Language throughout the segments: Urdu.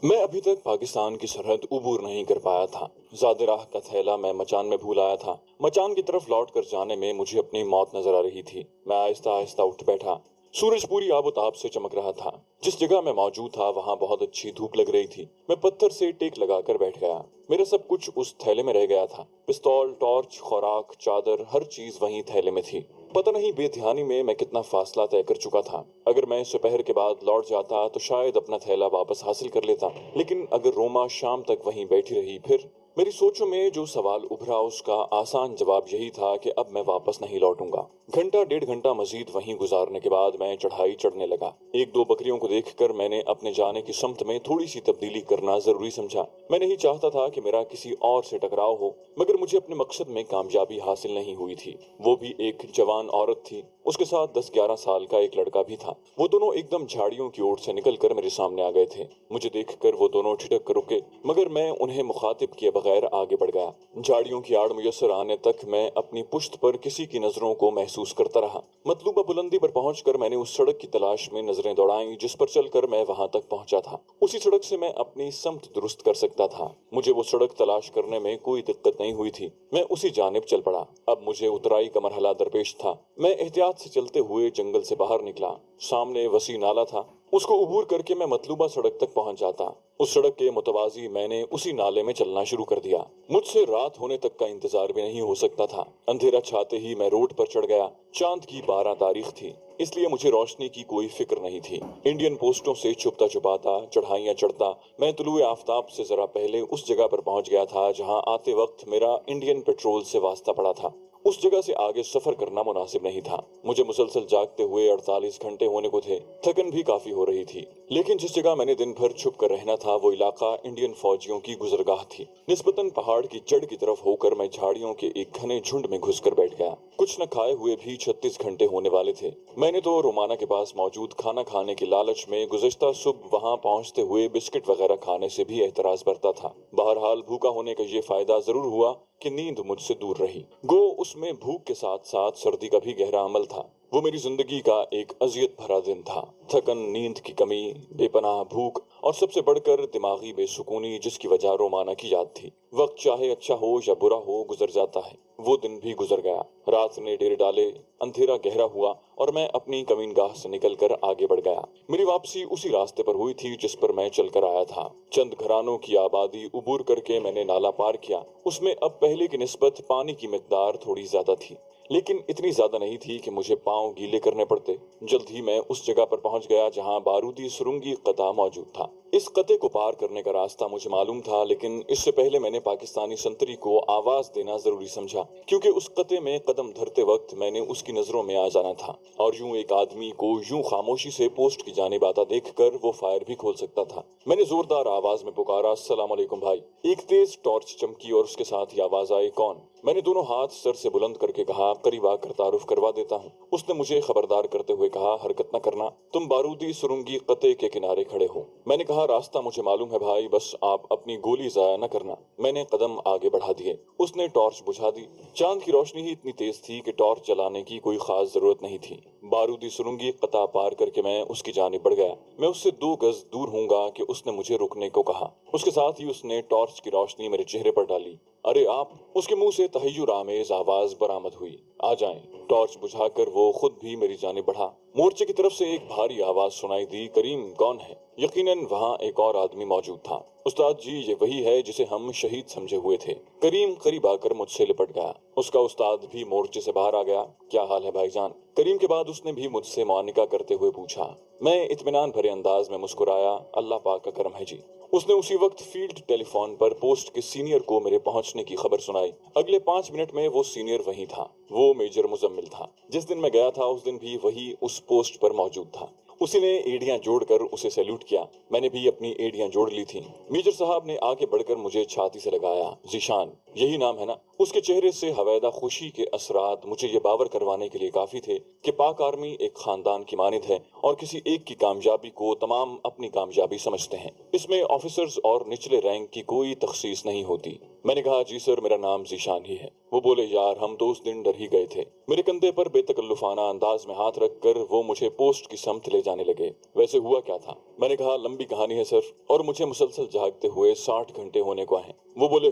میں ابھی تک پاکستان کی سرحد عبور نہیں کر پایا تھا۔ زیادہ راہ کا تھیلا میں مچان میں بھول آیا تھا۔ مچان کی طرف لوٹ کر جانے میں مجھے اپنی موت نظر آ رہی تھی۔ میں آہستہ آہستہ اٹھ بیٹھا۔ سورج پوری آب و تاب سے چمک رہا تھا۔ جس جگہ میں موجود تھا وہاں بہت اچھی دھوپ لگ رہی تھی۔ میں پتھر سے ٹیک لگا کر بیٹھ گیا۔ میرا سب کچھ اس تھیلے میں رہ گیا تھا۔ پستول، ٹارچ، خوراک، چادر، ہر چیز وہیں تھیلے میں تھی۔ پتہ نہیں بے دھیانی میں کتنا فاصلہ طے کر چکا تھا۔ اگر میں دوپہر کے بعد لوٹ جاتا تو شاید اپنا تھیلا واپس حاصل کر لیتا، لیکن اگر روما شام تک وہیں بیٹھی رہی پھر؟ میری سوچوں میں جو سوال ابھرا اس کا آسان جواب یہی تھا کہ اب میں واپس نہیں لوٹوں گا۔ گھنٹہ ڈیڑھ گھنٹہ مزید وہیں گزارنے کے بعد میں چڑھائی چڑھنے لگا۔ ایک دو بکریوں کو دیکھ کر میں نے اپنے جانے کی سمت میں تھوڑی سی تبدیلی کرنا ضروری سمجھا۔ میں نہیں چاہتا تھا کہ میرا کسی اور سے ٹکراؤ ہو، مگر مجھے اپنے مقصد میں کامیابی حاصل نہیں ہوئی تھی۔ وہ بھی ایک جوان عورت تھی، اس کے ساتھ 10-11 سال کا ایک لڑکا بھی تھا۔ وہ دونوں ایک دم جھاڑیوں کی اوٹ سے نکل کر میرے سامنے آ گئے تھے۔ مجھے دیکھ کر وہ دونوں ٹھٹک کر رکے، مگر میں انہیں مخاطب کیے بغیر آگے بڑھ گیا۔ جھاڑیوں کی آڑ میسر آنے تک میں اپنی پشت پر کسی کی نظروں کو محسوس کرتا رہا۔ مطلوبہ بلندی پر پہنچ کر میں نے اس سڑک کی تلاش میں نظریں دوڑائیں جس پر چل کر میں وہاں تک پہنچا تھا۔ اسی سڑک سے میں اپنی سمت درست کر سکتا تھا۔ مجھے وہ سڑک تلاش کرنے میں کوئی دقت نہیں ہوئی تھی۔ میں اسی جانب چل پڑا۔ اب مجھے اترائی کا مرحلہ درپیش تھا۔ میں احتیاط سے چلتے ہوئے جنگل سے باہر نکلا۔ سامنے وسیع نالا تھا۔ اس کو عبور کر کے میں مطلوبہ سڑک تک پہنچ جاتا۔ اس سڑک کے متوازی میں نے اسی نالے میں چلنا شروع کر دیا۔ مجھ سے رات ہونے تک کا انتظار بھی نہیں ہو سکتا تھا۔ اندھیرا چھاتے ہی میں روڈ پر چڑھ گیا۔ چاند کی 12 تاریخ تھی، اس لیے مجھے روشنی کی کوئی فکر نہیں تھی۔ انڈین پوسٹوں سے چھپتا چھپاتا چڑھائیاں چڑھتا میں طلوع آفتاب سے ذرا پہلے اس جگہ پر پہنچ گیا تھا جہاں آتے وقت میرا انڈین پیٹرول سے واسطہ پڑا تھا۔ اس جگہ سے آگے سفر کرنا مناسب نہیں تھا۔ مجھے مسلسل جاگتے ہوئے 48 گھنٹے ہونے کو تھے۔ تھکن بھی کافی ہو رہی تھی، لیکن جس جگہ میں نے دن بھر چھپ کر رہنا تھا وہ علاقہ انڈین فوجیوں کی گزرگاہ تھی۔ نسبتاً پہاڑ کی جڑ کی طرف ہو کر میں جھاڑیوں کے ایک گھنے جھنڈ میں گھس کر بیٹھ گیا۔ کچھ نہ کھائے ہوئے بھی 36 گھنٹے ہونے والے تھے۔ میں نے تو رومانہ کے پاس موجود کھانا کھانے کے لالچ میں گزشتہ صبح وہاں پہنچتے ہوئے بسکٹ وغیرہ کھانے سے بھی احتراز برتا تھا۔ بہرحال بھوکا ہونے کا یہ فائدہ ضرور ہوا کہ نیند مجھ سے دور رہی۔ گو اس میں بھوک کے ساتھ ساتھ سردی کا بھی گہرا عمل تھا۔ وہ میری زندگی کا ایک اذیت بھرا دن تھا۔ تھکن، نیند کی کمی، بے پناہ بھوک اور سب سے بڑھ کر دماغی بے سکونی جس کی وجہ رومانہ کی یاد تھی۔ وقت چاہے اچھا ہو یا برا ہو گزر جاتا ہے۔ وہ دن بھی گزر گیا۔ رات نے ڈیرے ڈالے، اندھیرا گہرا ہوا اور میں اپنی کمین گاہ سے نکل کر آگے بڑھ گیا۔ میری واپسی اسی راستے پر ہوئی تھی جس پر میں چل کر آیا تھا۔ چند گھرانوں کی آبادی عبور کر کے میں نے نالا پار کیا۔ اس میں اب پہلے کی نسبت پانی کی مقدار تھوڑی زیادہ تھی، لیکن اتنی زیادہ نہیں تھی کہ مجھے پاؤں گیلے کرنے پڑتے۔ جلد ہی میں اس جگہ پر پہنچ گیا جہاں بارودی سرنگی قطع موجود تھا۔ اس قطعے کو پار کرنے کا راستہ مجھے معلوم تھا، لیکن اس سے پہلے میں نے پاکستانی سنتری کو آواز دینا ضروری سمجھا، کیونکہ اس قطعے میں قدم دھرتے وقت میں نے اس کی نظروں میں آ جانا تھا، اور یوں ایک آدمی کو یوں خاموشی سے پوسٹ کی جانب آتا دیکھ کر وہ فائر بھی کھول سکتا تھا۔ میں نے زوردار آواز میں پکارا، السلام علیکم بھائی۔ ایک تیز ٹارچ چمکی اور اس کے ساتھ ہی آواز آئی، کون؟ میں نے دونوں ہاتھ سر سے بلند کر کے کہا، قریب آ کر تعارف کروا دیتا ہوں۔ اس نے مجھے خبردار کرتے ہوئے کہا، حرکت نہ کرنا، تم بارودی سرنگی قطعے کے کنارے کھڑے ہو۔ میں نے کہا، راستہ مجھے معلوم ہے بھائی، بس آپ اپنی گولی ضائع نہ کرنا۔ میں نے قدم آگے بڑھا دیے۔ اس نے ٹارچ بجھا دی۔ چاند کی روشنی ہی اتنی تیز تھی کہ ٹارچ جلانے کی کوئی خاص ضرورت نہیں تھی۔ بارودی سرنگی قطع پار کر کے میں اس کی جانب بڑھ گیا۔ میں اس سے 2 گز دور ہوں گا کہ اس نے مجھے رکنے کو کہا۔ اس کے ساتھ ہی اس نے ٹارچ کی روشنی میرے چہرے پر ڈالی۔ ارے آپ! اس کے منہ سے تحیر آمیز آواز برآمد ہوئی، آ جائیں۔ ٹارچ بجھا کر وہ خود بھی میری جانب بڑھا۔ مورچے کی طرف سے ایک بھاری آواز سنائی دی، کریم کون ہے؟ یقیناً وہاں ایک اور آدمی موجود تھا۔ استاد جی، یہ وہی ہے جسے ہم شہید سمجھے ہوئے تھے۔ کریم قریب آ کر مجھ سے لپٹ گیا۔ اس کا استاد بھی مورچے سے باہر آ گیا۔ کیا حال ہے بھائی جان؟ کریم کے بعد اس نے بھی مجھ سے معانقہ کرتے ہوئے پوچھا۔ میں اطمینان بھرے انداز میں مسکرایا، اللہ پاک کا کرم ہے جی۔ اس نے اسی وقت فیلڈ ٹیلی فون پر پوسٹ کے سینئر کو میرے پہنچنے کی خبر سنائی۔ اگلے 5 منٹ میں وہ سینئر وہیں تھا۔ وہ میجر مزمل تھا۔ جس دن میں گیا تھا اس دن بھی وہی اس پوسٹ پر موجود تھا۔ اسی نے ایڑیاں جوڑ کر اسے سیلوٹ کیا۔ میں نے بھی اپنی ایڑیاں جوڑ لی تھیں۔ میجر صاحب نے آگے بڑھ کر مجھے چھاتی سے لگایا، ذیشان یہی نام ہے نا؟ اس کے چہرے سے حویدہ خوشی کے اثرات مجھے یہ باور کروانے کے لیے کافی تھے کہ پاک آرمی ایک خاندان کی مانند ہے اور کسی ایک کی کامیابی کو تمام اپنی کامیابی سمجھتے ہیں۔ اس میں آفیسرز اور نچلے رینک کی کوئی تخصیص نہیں ہوتی۔ میں نے کہا، جی سر، میرا نام ذیشان ہی ہے۔ وہ بولے یار ہم تو اس دن ڈر ہی گئے تھے۔ میرے کندھے پر بے تکلفانہ انداز میں ہاتھ رکھ کر وہ مجھے پوسٹ کی سمت لے جانے لگے۔ ویسے ہوا کیا تھا؟ میں نے کہا لمبی کہانی ہے سر، اور مجھے مسلسل جاگتے ہوئے 60 گھنٹے ہونے کو ہیں۔ وہ بولے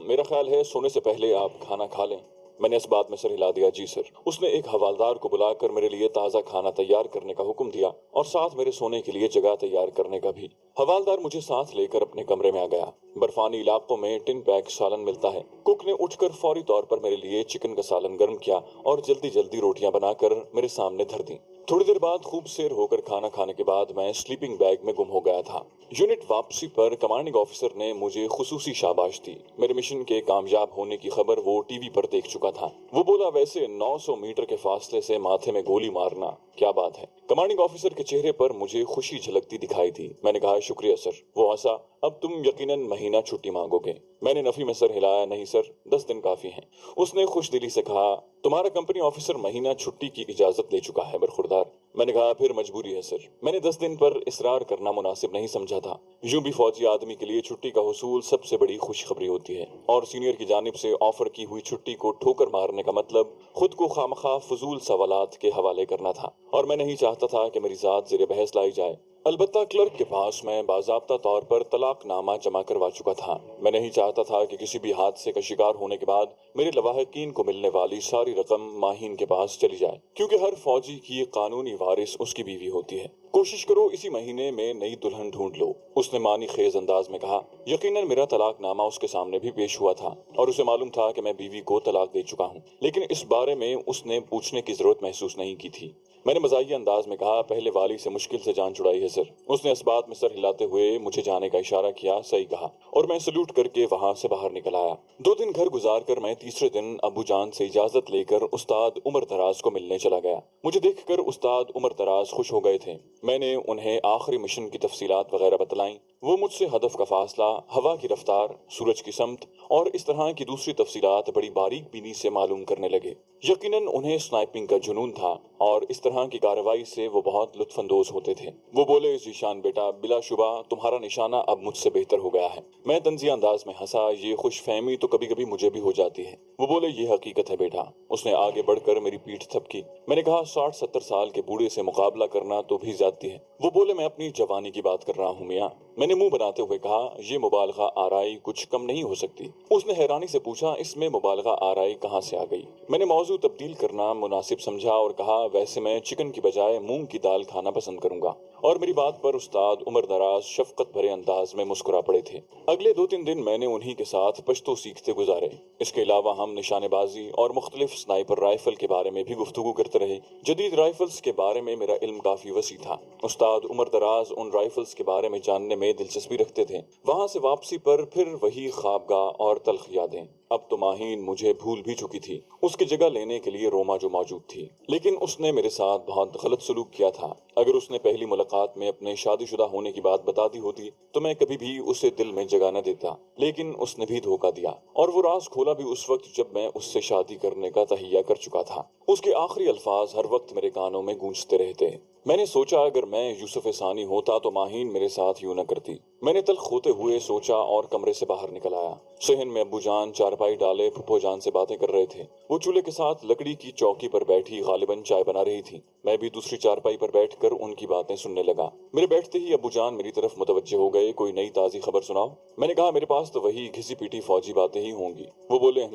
میرا خیال ہے سونے سے پہلے آپ کھانا کھا لیں۔ میں نے اس بات میں سر ہلا دیا جی سر۔ اس نے ایک حوالدار کو بلا کر میرے لیے تازہ کھانا تیار کرنے کا حکم دیا اور ساتھ میرے سونے کے لیے جگہ تیار کرنے کا بھی۔ حوالدار مجھے ساتھ لے کر اپنے کمرے میں آ گیا۔ برفانی علاقوں میں ٹن پیک سالن ملتا ہے۔ کک نے اٹھ کر فوری طور پر میرے لیے چکن کا سالن گرم کیا اور جلدی جلدی روٹیاں بنا کر میرے سامنے دھر دیں۔ تھوڑی دیر بعد خوب سیر ہو کر کھانا کھانے کے بعد میں سلیپنگ بیگ میں گم ہو گیا تھا۔ یونٹ واپسی پر کمانڈنگ آفیسر نے مجھے خصوصی شاباش دی۔ میرے مشن کے کامیاب ہونے کی خبر وہ ٹی وی پر دیکھ چکا تھا۔ وہ بولا ویسے 900 میٹر کے فاصلے سے ماتھے میں گولی مارنا کیا بات ہے؟ کمانڈنگ آفیسر کے چہرے پر مجھے خوشی جھلکتی دکھائی تھی۔ میں نے کہا شکریہ سر۔ وہ ہنسا، اب تم یقیناً مہینہ چھٹی مانگو گے؟ میں نے نفی میں سر ہلایا، نہیں سر، 10 دن کافی ہیں۔ اس نے خوش دلی سے کہا تمہارا کمپنی آفیسر مہینہ چھٹی کی اجازت لے چکا ہے برخوردار۔ میں نے کہا پھر مجبوری ہے سر۔ میں نے 10 دن پر اصرار کرنا مناسب نہیں سمجھا تھا۔ یوں بھی فوجی آدمی کے لیے چھٹی کا حصول سب سے بڑی خوشخبری ہوتی ہے، اور سینئر کی جانب سے آفر کی ہوئی چھٹی کو ٹھوکر مارنے کا مطلب خود کو خامخواہ فضول سوالات کے حوالے کرنا تھا، اور میں نہیں چاہتا تھا کہ میری ذات زیر بحث لائی جائے۔ البتہ کلرک کے پاس میں باضابطہ طور پر طلاق نامہ جمع کروا چکا تھا۔ میں نہیں چاہتا تھا کہ کسی بھی حادثے کا شکار ہونے کے بعد میرے لواحقین کو ملنے والی ساری رقم ماہین کے پاس چلی جائے، کیونکہ ہر فوجی کی قانونی وارث اس کی بیوی ہوتی ہے۔ کوشش کرو اسی مہینے میں نئی دلہن ڈھونڈ لو، اس نے معنی خیز انداز میں کہا۔ یقیناً میرا طلاق نامہ اس کے سامنے بھی پیش ہوا تھا، اور اسے معلوم تھا کہ میں بیوی کو طلاق دے چکا ہوں، لیکن اس بارے میں اس نے پوچھنے کی ضرورت محسوس نہیں کی تھی۔ میں نے مزاحیہ انداز میں کہا پہلے والی سے مشکل سے جان چھڑائی ہے سر۔ اس نے اس بات میں سر ہلاتے ہوئے مجھے جانے کا اشارہ کیا، صحیح کہا، اور میں سلوٹ کر کے وہاں سے باہر نکل آیا۔ 2 دن گھر گزار کر میں تیسرے دن ابو جان سے اجازت لے کر استاد عمر دراز کو ملنے چلا گیا۔ مجھے دیکھ کر استاد عمر دراز خوش ہو گئے تھے۔ میں نے انہیں آخری مشن کی تفصیلات وغیرہ بتلائیں۔ وہ مجھ سے ہدف کا فاصلہ، ہوا کی رفتار، سورج کی سمت اور اس طرح کی دوسری تفصیلات بڑی باریک بینی سے معلوم کرنے لگے۔ یقیناً انہیں سنائپنگ کا جنون تھا، اور اس طرح کی کارروائی سے وہ بہت لطف اندوز ہوتے تھے۔ وہ بولے ذیشان بیٹا، بلا شبہ تمہارا نشانہ اب مجھ سے بہتر ہو گیا ہے۔ میں طنزیہ انداز میں ہنسا، یہ خوش فہمی تو کبھی کبھی مجھے بھی ہو جاتی ہے۔ وہ بولے یہ حقیقت ہے بیٹا۔ اس نے آگے بڑھ کر میری پیٹھ تھپکی۔ میں نے کہا 60-70 سال کے بوڑھے سے مقابلہ کرنا تو بھی زیادتی ہے۔ وہ بولے میں اپنی جوانی کی بات کر رہا ہوں میاں۔ میں نے منہ بناتے ہوئے کہا یہ مبالغہ آرائی کچھ کم نہیں ہو سکتی۔ اس نے حیرانی سے پوچھا اس میں مبالغہ آرائی کہاں سے آ گئی؟ میں نے موضوع تبدیل کرنا مناسب سمجھا اور کہا ویسے میں چکن کی بجائے مونگ کی دال کھانا پسند کروں گا، اور میری بات پر استاد عمر دراز شفقت بھرے انداز میں مسکرا پڑے تھے۔ اگلے 2-3 دن میں نے انہی کے ساتھ پشتو سیکھتے گزارے۔ اس کے علاوہ ہم نشانے بازی اور مختلف سنائپر رائفل کے بارے میں بھی گفتگو کرتے رہے۔ جدید رائفلز کے بارے میں میرا علم کافی وسیع تھا۔ استاد عمر دراز ان رائفلز کے بارے میں جاننے میں دلچسپی رکھتے تھے۔ وہاں سے واپسی پر پھر وہی خوابگاہ اور تلخ یادیں۔ اب تو ماہین مجھے بھول بھی چکی تھی، اس کی جگہ لینے کے لیے روما جو موجود تھی، لیکن اس نے میرے ساتھ بہت غلط سلوک کیا تھا۔ اگر اس نے پہلی ملاقات میں اپنے شادی شدہ ہونے کی بات بتا دی ہوتی تو میں کبھی بھی اسے دل میں جگہ نہ دیتا، لیکن اس نے بھی دھوکہ دیا، اور وہ راز کھولا بھی اس وقت جب میں اس سے شادی کرنے کا تہیہ کر چکا تھا۔ اس کے آخری الفاظ ہر وقت میرے کانوں میں گونجتے رہتے۔ میں نے سوچا اگر میں یوسف ثانی ہوتا تو ماہین میرے ساتھ یوں نہ کرتی۔ میں نے تلخ ہوتے ہوئے سوچا اور کمرے سے باہر نکل آیا۔ صحن میں ابو جان چارپائی ڈالے پھپھو جان سے باتیں کر رہے تھے۔ وہ چولہے کے ساتھ لکڑی کی چوکی پر بیٹھی غالباً چائے بنا رہی تھی۔ میں بھی دوسری چارپائی پر بیٹھ کر ان کی باتیں سننے لگا۔ میرے بیٹھتے ہی ابو جان میری طرف متوجہ ہو گئے، کوئی نئی تازی خبر سناؤ۔ میں نے کہا میرے پاس تو وہی گھسی پیٹی فوجی باتیں ہی ہوں گی۔ وہ بولے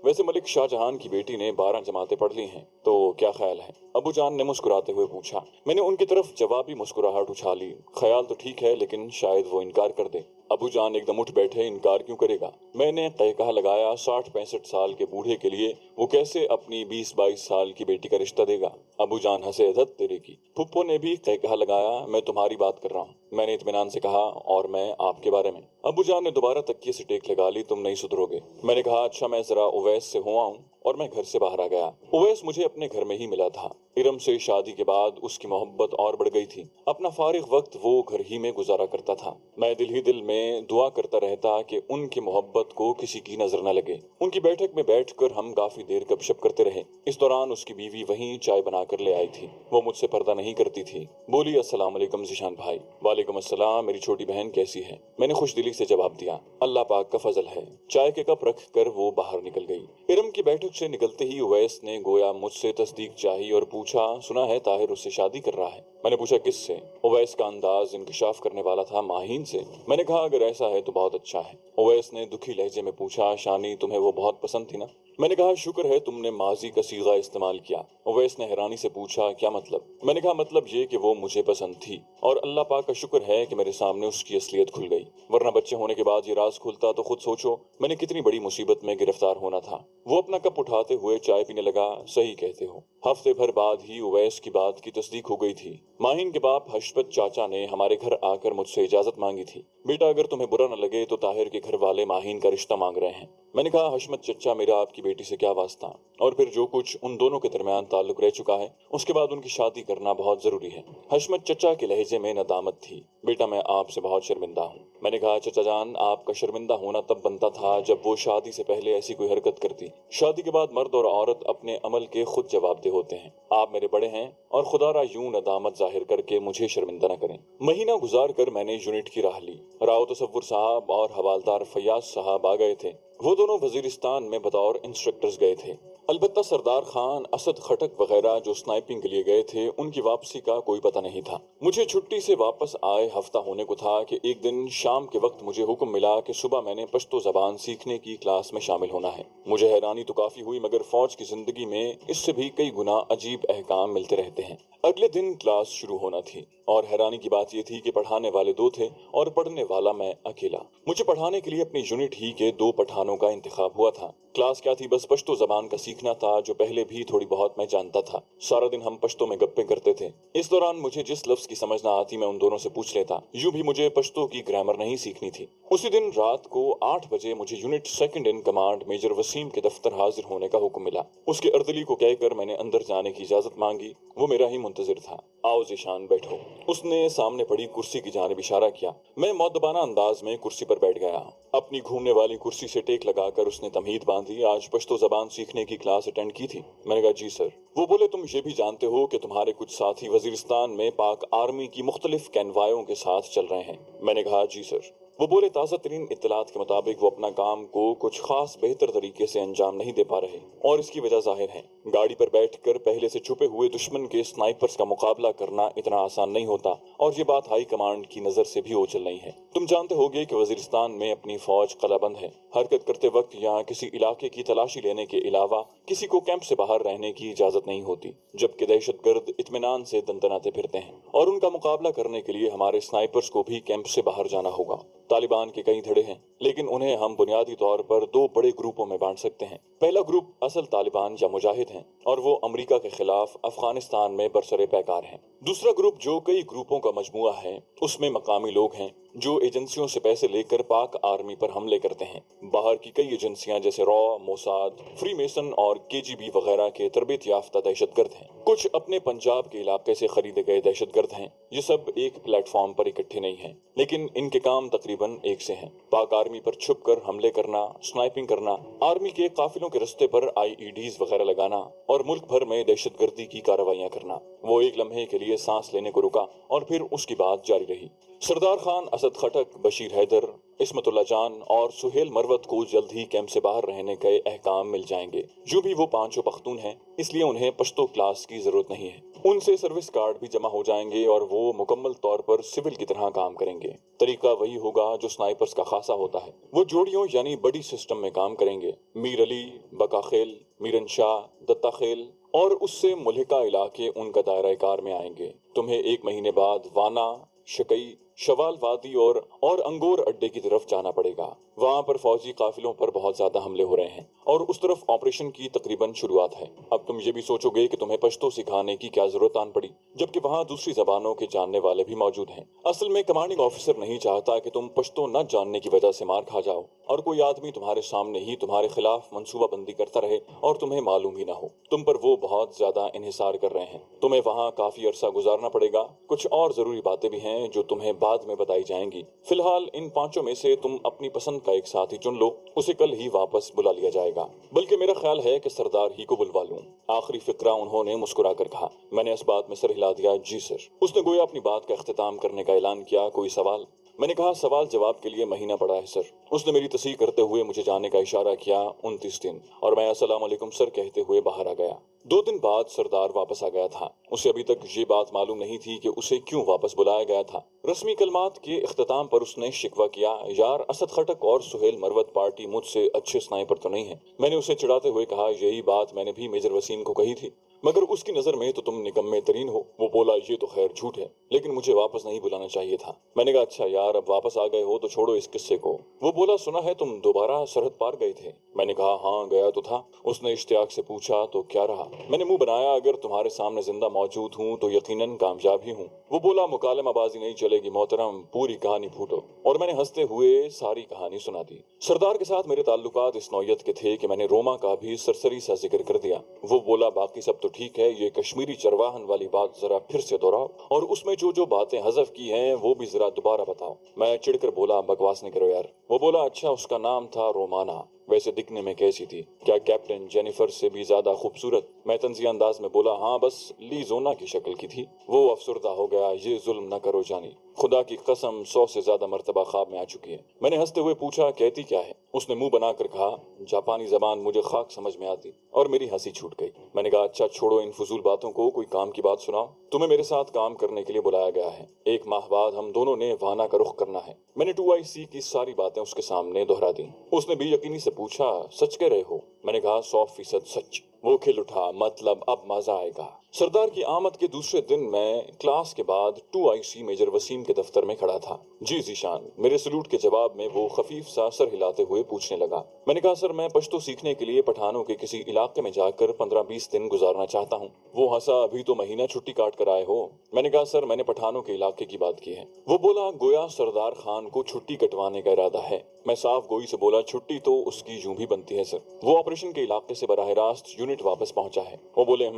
ویسے ملک شاہ جہان کی بیٹی نے 12 جماعتیں پڑھ لی ہیں، تو کیا خیال ہے؟ ابو جان نے مسکراتے ہوئے پوچھا۔ میں نے ان کی طرف جوابی مسکراہٹ اچھالی، خیال تو ٹھیک ہے لیکن شاید وہ انکار کر دے۔ ابو جان ایک دم اٹھ بیٹھے، انکار کیوں کرے گا؟ میں نے قہقہہ لگایا، 60-65 سال کے بوڑھے کے لیے وہ کیسے اپنی 20-22 سال کی بیٹی کا رشتہ دے گا؟ ابو جان ہنسے، دھت تیرے کی۔ پھپھو نے بھی قہقہہ لگایا، میں تمہاری بات کر رہا ہوں۔ میں نے اطمینان سے کہا، اور میں آپ کے بارے میں؟ ابو جان نے دوبارہ تکیے سے ٹیک لگا لی، تم نہیں سدھرو گے۔ میں نے کہا اچھا میں ذرا اویس سے ہوا ہوں، اور میں گھر سے باہر آ گیا۔ اویس مجھے اپنے گھر میں ہی ملا تھا۔ ارم سے شادی کے بعد اس کی محبت اور بڑھ گئی تھی۔ اپنا فارغ وقت وہ گھر ہی میں گزارا کرتا تھا۔ میں دل ہی دل میں میں دعا کرتا رہتا کہ ان کی محبت کو کسی کی نظر نہ لگے۔ ان کی بیٹھک میں بیٹھ کر ہم کافی دیر گپ شپ کرتے رہے۔ اس دوران اس کی بیوی وہیں چائے بنا کر لے آئی تھی۔ وہ مجھ سے پردہ نہیں کرتی تھی۔ بولی السلام علیکم ذیشان بھائی۔ وعلیکم السلام، میری چھوٹی بہن کیسی ہے؟ میں نے خوش دلی سے جواب دیا۔ اللہ پاک کا فضل ہے۔ چائے کے کپ رکھ کر وہ باہر نکل گئی۔ ارم کی بیٹھک سے نکلتے ہی اویس نے گویا مجھ سے تصدیق چاہی اور پوچھا، سنا ہے طاہر اس سے شادی کر رہا ہے؟ میں نے پوچھا کس سے؟ اویس کا انداز انکشاف کرنے والا تھا، ماہین سے۔ میں نے کہا اگر ایسا ہے تو بہت اچھا ہے۔ اویس نے دکھی لہجے میں پوچھا، شانی تمہیں وہ بہت پسند تھی نا؟ میں نے کہا شکر ہے تم نے ماضی کا صیغہ استعمال کیا۔ اویس نے حیرانی سے پوچھا کیا مطلب؟ میں نے کہا مطلب یہ کہ وہ مجھے پسند تھی اور اللہ پاک کا شکر ہے کہ میرے سامنے اس کی اصلیت کھل گئی، ورنہ بچے ہونے کے بعد یہ راز کھلتا تو خود سوچو میں نے کتنی بڑی مصیبت میں گرفتار ہونا تھا۔ وہ اپنا کپ اٹھاتے ہوئے چائے پینے لگا۔ صحیح کہتے ہو۔ ہفتے بھر بعد ہی اویس کی بات کی تصدیق ہو گئی تھی۔ ماہین کے باپ حشمت چاچا نے ہمارے گھر آ کر مجھ سے اجازت مانگی تھی، بیٹا اگر تمہیں برا نہ لگے تو طاہر کے گھر والے ماہین کا رشتہ مانگ رہے ہیں۔ میں نے کہا حشمت چچا میرا آپ کی بیٹی سے کیا واسطہ، اور پھر جو کچھ ان دونوں کے درمیان تعلق رہ چکا ہے اس کے بعد ان کی شادی کرنا بہت ضروری ہے۔ حشمت چچا کے لہجے میں ندامت تھی۔ بیٹا میں آپ سے بہت شرمندہ ہوں۔ میں نے کہا چچا جان آپ کا شرمندہ ہونا تب بنتا تھا جب وہ شادی سے پہلے ایسی کوئی حرکت کرتی۔ شادی کے بعد مرد اور عورت اپنے عمل کے خود جواب دہ ہوتے ہیں۔ آپ میرے بڑے ہیں اور خدا را یوں ندامت ظاہر کر کے مجھے شرمندہ نہ کریں۔ مہینہ گزار کر میں نے یونٹ کی راہ لی۔ راؤ تصور صاحب اور حوالدار فیاض صاحب آ گئے تھے۔ وہ دونوں وزیرستان میں بطور انسٹرکٹرز گئے تھے۔ البتہ سردار خان، اسد خٹک وغیرہ جو سنائپنگ کے لیے گئے تھے ان کی واپسی کا کوئی پتہ نہیں تھا۔ مجھے چھٹی سے واپس آئے ہفتہ ہونے کو تھا کہ ایک دن شام کے وقت مجھے حکم ملا کہ صبح میں نے پشتو زبان سیکھنے کی کلاس میں شامل ہونا ہے۔ مجھے حیرانی تو کافی ہوئی مگر فوج کی زندگی میں اس سے بھی کئی گنا عجیب احکام ملتے رہتے ہیں۔ اگلے دن کلاس شروع ہونا تھی اور حیرانی کی بات یہ تھی کہ پڑھانے والے دو تھے اور پڑھنے والا میں اکیلا۔ مجھے پڑھانے کے لیے اپنی یونٹ ہی کے 2 پٹھانوں کا انتخاب ہوا تھا۔ کلاس کیا تھی؟ بس پشتو زبان کا سیکھنا تھا جو پہلے بھی تھوڑی بہت میں جانتا تھا۔ سارا دن ہم پشتو میں گپیں کرتے تھے۔ اس دوران مجھے جس لفظ کی سمجھ نہ آتی میں ان دونوں سے پوچھ لیتا۔ یوں بھی مجھے پشتو کی گرامر نہیں سیکھنی تھی۔ اسی دن رات کو 8 بجے مجھے unit second in command major Waseem کے دفتر حاضر ہونے کا حکم ملا۔ اس کے اردلی کو کہہ کر میں نے اندر جانے کی اجازت مانگی۔ وہ میرا ہی منتظر تھا۔ آؤ ذیشان بیٹھو۔ اس نے سامنے پڑی کرسی کی جانب اشارہ کیا۔ میں مؤدبانہ انداز میں کرسی پر بیٹھ گیا۔ اپنی گھومنے والی کرسی سے ٹیک لگا کر اس نے تمہید باندھی۔ آج پشتو زبان سیکھنے کی کلاس اٹینڈ کی تھی؟ میں نے کہا جی سر۔ وہ بولے تم یہ بھی جانتے ہو کہ تمہارے کچھ ساتھی وزیرستان میں پاک آرمی کی مختلف کینوایوں کے ساتھ چل رہے ہیں؟ میں نے کہا جی سر۔ وہ بولے تازہ ترین اطلاعات کے مطابق وہ اپنا کام کو کچھ خاص بہتر طریقے سے انجام نہیں دے پا رہے اور اس کی وجہ ظاہر ہے۔ گاڑی پر بیٹھ کر پہلے سے چھپے ہوئے دشمن کے سنائپرز کا مقابلہ کرنا اتنا آسان نہیں ہوتا اور یہ بات ہائی کمانڈ کی نظر سے بھی اوچل نہیں ہے۔ تم جانتے ہوگے کہ وزیرستان میں اپنی فوج قلعہ بند ہے۔ حرکت کرتے وقت یہاں کسی علاقے کی تلاشی لینے کے علاوہ کسی کو کیمپ سے باہر رہنے کی اجازت نہیں ہوتی، جبکہ دہشت گرد اطمینان سے دندناتے پھرتے ہیں اور ان کا مقابلہ کرنے کے لیے ہمارے سنائپرز کو بھی کیمپ سے باہر جانا ہوگا۔ طالبان کے کئی دھڑے ہیں لیکن انہیں ہم بنیادی طور پر 2 بڑے گروپوں میں بانٹ سکتے ہیں۔ پہلا گروپ اصل طالبان یا مجاہد ہیں اور وہ امریکہ کے خلاف افغانستان میں برسر پیکار ہیں۔ دوسرا گروپ جو کئی گروپوں کا مجموعہ ہے، اس میں مقامی لوگ ہیں جو ایجنسیوں سے پیسے لے کر پاک آرمی پر حملے کرتے ہیں۔ باہر کی کئی ایجنسیاں جیسے را، موساد، فری میسن اور KGB وغیرہ کے تربیت یافتہ دہشت گرد ہیں۔ کچھ اپنے پنجاب کے علاقے سے خریدے گئے دہشت گرد ہیں۔ یہ سب ایک پلیٹ فارم پر اکٹھے نہیں ہیں لیکن ان کے کام تقریباً ایک سے ہیں۔ پاک آرمی پر چھپ کر حملے کرنا، سنائپنگ کرنا، آرمی کے قافلوں کے رستے پر IEDs وغیرہ لگانا اور ملک بھر میں دہشت گردی کی کارروائیاں کرنا۔ وہ ایک لمحے کے لیے سانس لینے کو رکا اور پھر اس کی بات جاری رہی۔ سردار خان، اسد خٹک، بشیر حیدر، عصمت اللہ جان اور سہیل مروت کو جلد ہی کیمپ سے باہر رہنے کے احکام مل جائیں گے۔ جو بھی وہ 5 پختون ہیں اس لیے انہیں پشتو کلاس کی ضرورت نہیں ہے۔ ان سے سروس کارڈ بھی جمع ہو جائیں گے اور وہ مکمل طور پر سول کی طرح کام کریں گے۔ طریقہ وہی ہوگا جو سنائپرز کا خاصا ہوتا ہے۔ وہ جوڑیوں یعنی بڑی سسٹم میں کام کریں گے۔ میر علی، بکا خیل، میرن شاہ، دتا خیل اور اس سے ملحقہ علاقے ان کا دائرہ کار میں آئیں گے۔ تمہیں 1 مہینے بعد وانا، شکئی، شوال وادی اور انگور اڈے کی طرف جانا پڑے گا۔ وہاں پر فوجی قافلوں پر بہت زیادہ حملے ہو رہے ہیں اور اس طرف آپریشن کی تقریباً شروعات ہے۔ اب تم یہ بھی سوچو گے کہ تمہیں پشتو سکھانے کی کیا ضرورت آن پڑی جبکہ وہاں دوسری زبانوں کے جاننے والے بھی موجود ہیں۔ اصل میں کمانڈنگ آفیسر نہیں چاہتا کہ تم پشتو نہ جاننے کی وجہ سے مار کھا جاؤ اور کوئی آدمی تمہارے سامنے ہی تمہارے خلاف منصوبہ بندی کرتا رہے اور تمہیں معلوم ہی نہ ہو۔ تم پر وہ بہت زیادہ انحصار کر رہے ہیں۔ تمہیں وہاں کافی عرصہ گزارنا پڑے گا۔ کچھ اور ضروری باتیں بھی ہیں جو تمہیں بعد میں بتائی جائیں گی۔ فی الحال ان 5 میں سے تم اپنی پسند کا ایک ساتھی چن لو، اسے کل ہی واپس بلا لیا جائے گا، بلکہ میرا خیال ہے کہ سردار ہی کو بلوا لوں۔ آخری فقرہ انہوں نے مسکرا کر کہا۔ میں نے اس بات میں سر ہلا دیا۔ جی سر۔ اس نے گویا اپنی بات کا اختتام کرنے کا اعلان کیا۔ کوئی سوال؟ میں نے کہا سوال جواب کے لیے مہینہ پڑا ہے سر۔ اس نے میری تصحیح کرتے ہوئے مجھے جانے کا اشارہ کیا۔ 29 دن، اور میں السلام علیکم سر کہتے ہوئے باہر آ گیا۔ 2 دن بعد سردار واپس آ گیا تھا۔ اسے ابھی تک یہ بات معلوم نہیں تھی کہ اسے کیوں واپس بلایا گیا تھا۔ رسمی کلمات کے اختتام پر اس نے شکوہ کیا، یار اسد خٹک اور سہیل مروت پارٹی مجھ سے اچھے سنائپر تو نہیں ہیں۔ میں نے اسے چڑھاتے ہوئے کہا یہی بات میں نے بھی میجر وسیم کو کہی تھی، مگر اس کی نظر میں تو تم نکمے ترین ہو۔ وہ بولا یہ تو خیر جھوٹ ہے، لیکن مجھے واپس نہیں بلانا چاہیے تھا۔ میں نے کہا اچھا یار اب واپس آ گئے ہو تو چھوڑو اس قصے کو۔ وہ بولا سنا ہے تم دوبارہ سرحد پار گئے تھے۔ میں نے کہا ہاں گیا تو تھا۔ اس نے اشتیاق سے پوچھا تو کیا رہا؟ میں نے منہ بنایا اگر تمہارے سامنے زندہ موجود ہوں تو یقیناً کامیاب ہی ہوں۔ وہ بولا مکالمہ بازی نہیں چلے گی محترم، پوری کہانی پھوٹو، اور میں نے ہنستے ہوئے ساری کہانی سنا دی۔ سردار کے ساتھ میرے تعلقات اس نوعیت کے تھے کہ میں نے روما کا بھی سرسری سا ذکر کر دیا۔ وہ بولا باقی سب تو ٹھیک ہے، یہ کشمیری چرواہن والی بات ذرا پھر سے دہراؤ، اور اس میں جو باتیں حذف کی ہیں وہ بھی ذرا دوبارہ بتاؤ۔ میں چڑھ کر بولا بکواس نہیں کرو یار۔ وہ بولا اچھا اس کا نام تھا رومانا، ویسے دکھنے میں کیسی تھی؟ کیا کیپٹن جینیفر سے بھی زیادہ خوبصورت؟ میں طنزیہ انداز میں بولا ہاں بس لی زونا کی شکل کی تھی۔ وہ افسردہ ہو گیا۔ یہ ظلم نہ کرو جانی، خدا کی قسم 100 سے زیادہ مرتبہ خواب میں آ چکی ہے۔ میں نے ہنستے ہوئے پوچھا کہتی کیا ہے؟ اس نے منہ بنا کر کہا جاپانی زبان مجھے خاک سمجھ میں آتی، اور میری ہنسی چھوٹ گئی۔ میں نے کہا اچھا چھوڑو ان فضول باتوں کو، کوئی کام کی بات سناؤ۔ تمہیں میرے ساتھ کام کرنے کے لیے بلایا گیا ہے۔ 1 ماہ بعد ہم دونوں نے وانا کا رخ کرنا ہے۔ میں نے 2IC کی ساری باتیں اس کے سامنے دہرا دی۔ اس نے بے یقینی سے پوچھا سچ کہہ رہے ہو؟ میں نے کہا 100% سچ۔ وہ کھل اٹھا مطلب اب مزہ آئے گا۔ سردار کی آمد کے دوسرے دن میں کلاس کے بعد 2IC میجر وسیم کے دفتر میں کھڑا تھا۔ جی ذیشان۔ میرے سلوٹ کے جواب میں وہ خفیف سا سر ہلاتے ہوئے پوچھنے لگا۔ میں نے کہا سر میں پشتو سیکھنے کے لیے پٹھانوں کے کسی علاقے میں جا کر 15-20 دن گزارنا چاہتا ہوں۔ وہ ہنسا ابھی تو مہینہ چھٹی کاٹ کر آئے ہو۔ میں نے کہا سر میں نے پٹھانوں کے علاقے کی بات کی ہے۔ وہ بولا گویا سردار خان کو چھٹی کٹوانے کا ارادہ ہے۔ میں صاف گوئی سے بولا چھٹی تو اس کی یوں بھی بنتی ہے سر، وہ آپریشن کے علاقے سے براہ راست یونٹ واپس پہنچا ہے۔ وہ بولے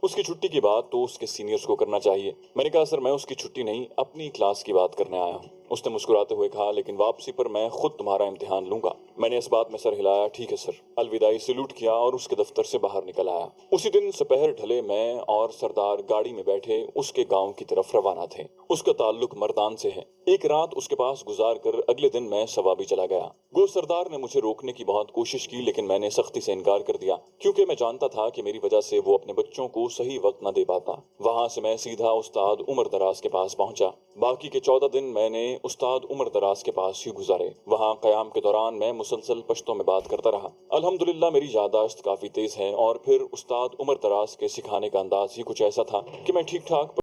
اس کی چھٹی کی بات تو اس کے سینئرز کو کرنا چاہیے۔ میں نے کہا سر میں اس کی چھٹی نہیں اپنی کلاس کی بات کرنے آیا ہوں۔ اس نے مسکراتے ہوئے کہا لیکن واپسی پر میں خود تمہارا امتحان لوں گا۔ میں نے اس بات میں سر ہلایا ٹھیک ہے سر، الوداعی سلوٹ کیا اور اس کے دفتر سے باہر نکل آیا۔ اسی دن سپہر ڈھلے میں اور سردار گاڑی میں بیٹھے اس کے گاؤں کی طرف روانہ تھے۔ اس کا تعلق مردان سے ہے۔ ایک رات اس کے پاس گزار کر اگلے دن میں سوابی چلا گیا۔ گو سردار نے مجھے روکنے کی بہت کوشش کی لیکن میں نے سختی سے انکار کر دیا، کیونکہ میں جانتا تھا کہ میری وجہ سے وہ اپنے بچوں کو صحیح وقت نہ دے پاتا۔ وہاں سے میں سیدھا استاد عمر دراز کے پاس پہنچا۔ باقی کے 14 دن میں نے استاد عمر دراز کے پاس ہی گزارے۔ وہاں قیام کے دوران میں مسلسل پشتو میں بات کرتا رہا۔ الحمدللہ میری یادداشت کافی تیز ہے، اور پھر استاد عمر دراز کے سکھانے کا انداز ہی کچھ ایسا تھا کہ میں ٹھیک ٹھاک